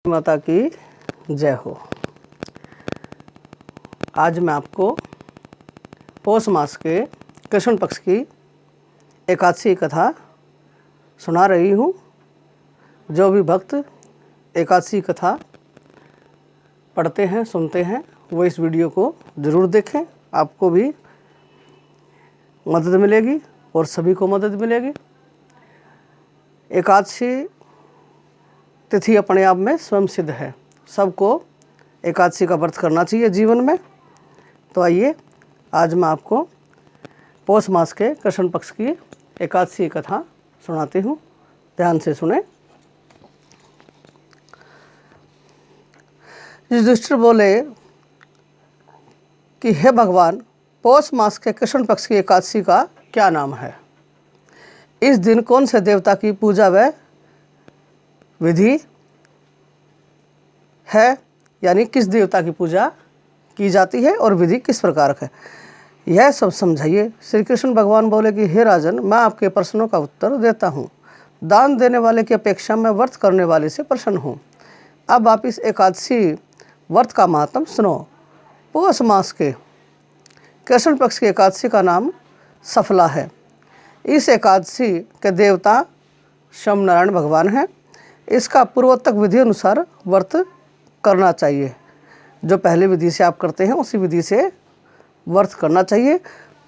माता की जय हो। आज मैं आपको पौष मास के कृष्ण पक्ष की एकादशी कथा सुना रही हूँ। जो भी भक्त एकादशी कथा पढ़ते हैं, सुनते हैं, वो इस वीडियो को ज़रूर देखें। आपको भी मदद मिलेगी और सभी को मदद मिलेगी। एकादशी तिथि अपने आप में स्वयं सिद्ध है। सबको एकादशी का व्रत करना चाहिए जीवन में। तो आइए आज मैं आपको पौष मास के कृष्ण पक्ष की एकादशी कथा सुनाती हूँ। ध्यान से सुने। युधिष्ठिर बोले कि हे भगवान, पौष मास के कृष्ण पक्ष की एकादशी का क्या नाम है? इस दिन कौन से देवता की पूजा व विधि है, यानी किस देवता की पूजा की जाती है और विधि किस प्रकार है, यह सब समझाइए। श्री कृष्ण भगवान बोले कि हे राजन, मैं आपके प्रश्नों का उत्तर देता हूँ। दान देने वाले की अपेक्षा मैं व्रत करने वाले से प्रसन्न हूँ। अब आप इस एकादशी व्रत का महात्म सुनो। पौष मास के कृष्ण पक्ष की एकादशी का नाम सफला है। इस एकादशी के देवता शम नारायण भगवान हैं। इसका पूर्वोत्तक विधि अनुसार व्रत करना चाहिए। जो पहले विधि से आप करते हैं उसी विधि से व्रत करना चाहिए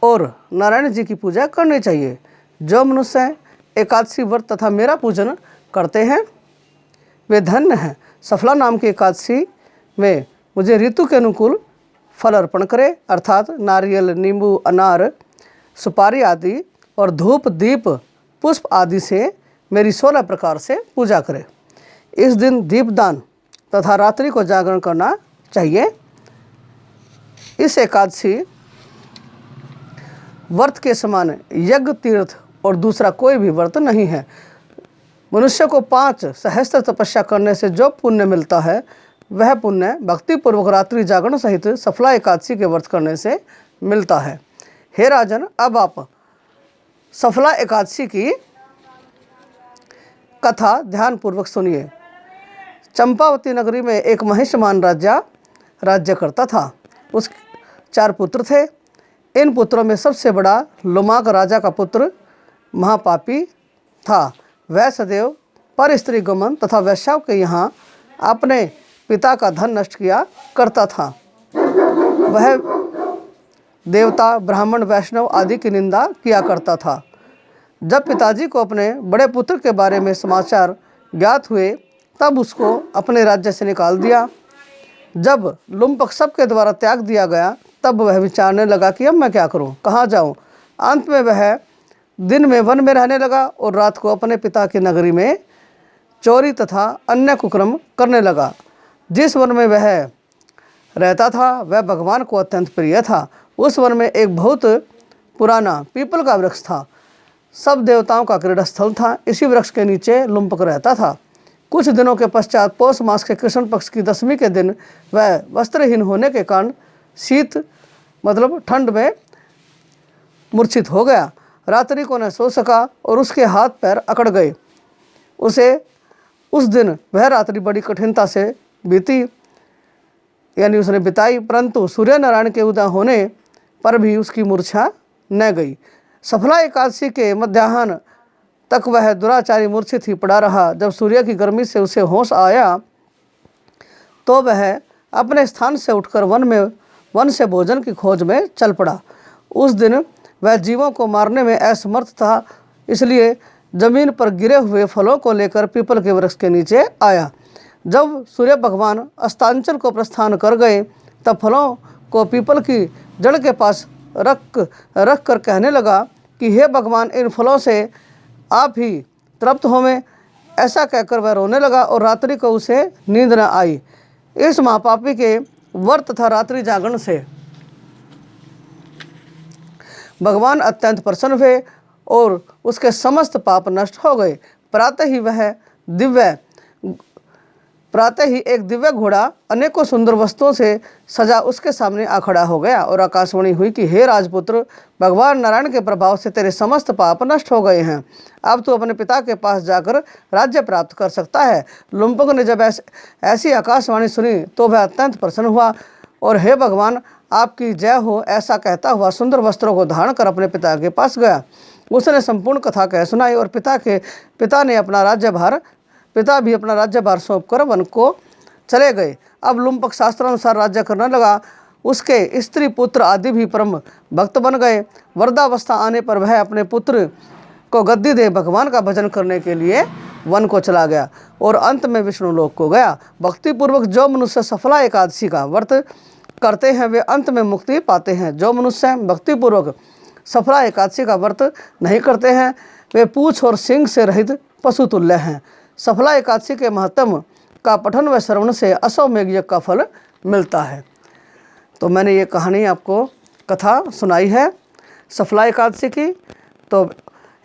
और नारायण जी की पूजा करनी चाहिए। जो मनुष्य एकादशी व्रत तथा मेरा पूजन करते हैं वे धन्य हैं। सफला नाम की एकादशी में मुझे ऋतु के अनुकूल फल अर्पण करें, अर्थात नारियल, नींबू, अनार, सुपारी आदि और धूप, दीप, पुष्प आदि से मेरी 16 प्रकार से पूजा करें। इस दिन दीपदान तथा रात्रि को जागरण करना चाहिए। इस एकादशी व्रत के समान यज्ञ, तीर्थ और दूसरा कोई भी व्रत नहीं है। मनुष्य को 5 सहस्त्र तपस्या करने से जो पुण्य मिलता है वह पुण्य भक्तिपूर्वक रात्रि जागरण सहित सफला एकादशी के व्रत करने से मिलता है। हे राजन, अब आप सफला एकादशी की कथा ध्यानपूर्वक सुनिए। चंपावती नगरी में एक महिष्मान राजा राज्य करता था। उस 4 पुत्र थे। इन पुत्रों में सबसे बड़ा लोमाक राजा का पुत्र महापापी था। वह सदैव पर स्त्री गमन तथा वैश्याओं के यहाँ अपने पिता का धन नष्ट किया करता था। वह देवता, ब्राह्मण, वैष्णव आदि की निंदा किया करता था। जब पिताजी को अपने बड़े पुत्र के बारे में समाचार ज्ञात हुए तब उसको अपने राज्य से निकाल दिया। जब लुम्पक सबके द्वारा त्याग दिया गया तब वह विचारने लगा कि अब मैं क्या करूं, कहाँ जाऊं। अंत में वह दिन में वन में रहने लगा और रात को अपने पिता की नगरी में चोरी तथा अन्य कुकर्म करने लगा। जिस वन में वह रहता था वह भगवान को अत्यंत प्रिय था। उस वन में एक बहुत पुराना पीपल का वृक्ष था। सब देवताओं का क्रीड़ा स्थल था। इसी वृक्ष के नीचे लुम्पक रहता था। कुछ दिनों के पश्चात पौष मास के कृष्ण पक्ष की 10वीं के दिन वह वस्त्रहीन होने के कारण शीत मतलब ठंड में मूर्छित हो गया। रात्रि को न सो सका और उसके हाथ पैर अकड़ गए। उस दिन वह रात्रि बड़ी कठिनता से बीती, यानी उसने बिताई, परंतु सूर्य नारायण के उदय होने पर भी उसकी मूर्छा न गई। सफला एकादशी के मध्याह्न तक वह दुराचारी मूर्छित ही पड़ा रहा। जब सूर्य की गर्मी से उसे होश आया तो वह अपने स्थान से उठकर वन से भोजन की खोज में चल पड़ा। उस दिन वह जीवों को मारने में असमर्थ था, इसलिए जमीन पर गिरे हुए फलों को लेकर पीपल के वृक्ष के नीचे आया। जब सूर्य भगवान अस्तांचल को प्रस्थान कर गए तब फलों को पीपल की जड़ के पास रख कर कहने लगा कि हे भगवान, इन फलों से आप ही तृप्त होवें। ऐसा कहकर वह रोने लगा और रात्रि को उसे नींद न आई। इस महापापी के व्रत तथा रात्रि जागरण से भगवान अत्यंत प्रसन्न हुए और उसके समस्त पाप नष्ट हो गए। प्रातः ही वह दिव्य प्रातः ही एक दिव्य घोड़ा अनेकों सुंदर वस्तुओं से सजा उसके सामने आ खड़ा हो गया और आकाशवाणी हुई कि हे राजपुत्र, भगवान नारायण के प्रभाव से तेरे समस्त पाप नष्ट हो गए हैं। अब तू अपने पिता के पास जाकर राज्य प्राप्त कर सकता है। लुम्पक ने जब ऐसी आकाशवाणी सुनी तो वह अत्यंत प्रसन्न हुआ और हे भगवान, आपकी जय हो ऐसा कहता हुआ सुंदर वस्त्रों को धारण कर अपने पिता के पास गया। उसने संपूर्ण कथा कह सुनाई और पिता भी अपना राज्यभार सौंपकर वन को चले गए। अब लुम्पक शास्त्रानुसार राज्य करने लगा। उसके स्त्री पुत्र आदि भी परम भक्त बन गए। वृद्धावस्था आने पर वह अपने पुत्र को गद्दी दे भगवान का भजन करने के लिए वन को चला गया और अंत में विष्णु लोक को गया। भक्तिपूर्वक जो मनुष्य सफला एकादशी का व्रत करते हैं वे अंत में मुक्ति पाते हैं। जो मनुष्य भक्तिपूर्वक सफला एकादशी का व्रत नहीं करते हैं वे पूंछ और सींग से रहित पशु तुल्य हैं। सफला एकादशी के महत्व का पठन व श्रवण से अश्वमेध यज्ञ का फल मिलता है। तो मैंने ये कहानी आपको कथा सुनाई है सफला एकादशी की। तो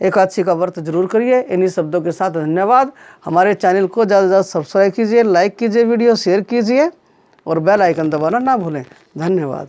एकादशी का व्रत जरूर करिए। इन्हीं शब्दों के साथ धन्यवाद। हमारे चैनल को ज़्यादा से ज़्यादा सब्सक्राइब कीजिए, लाइक कीजिए, वीडियो शेयर कीजिए और बेल आइकन दबाना ना भूलें। धन्यवाद।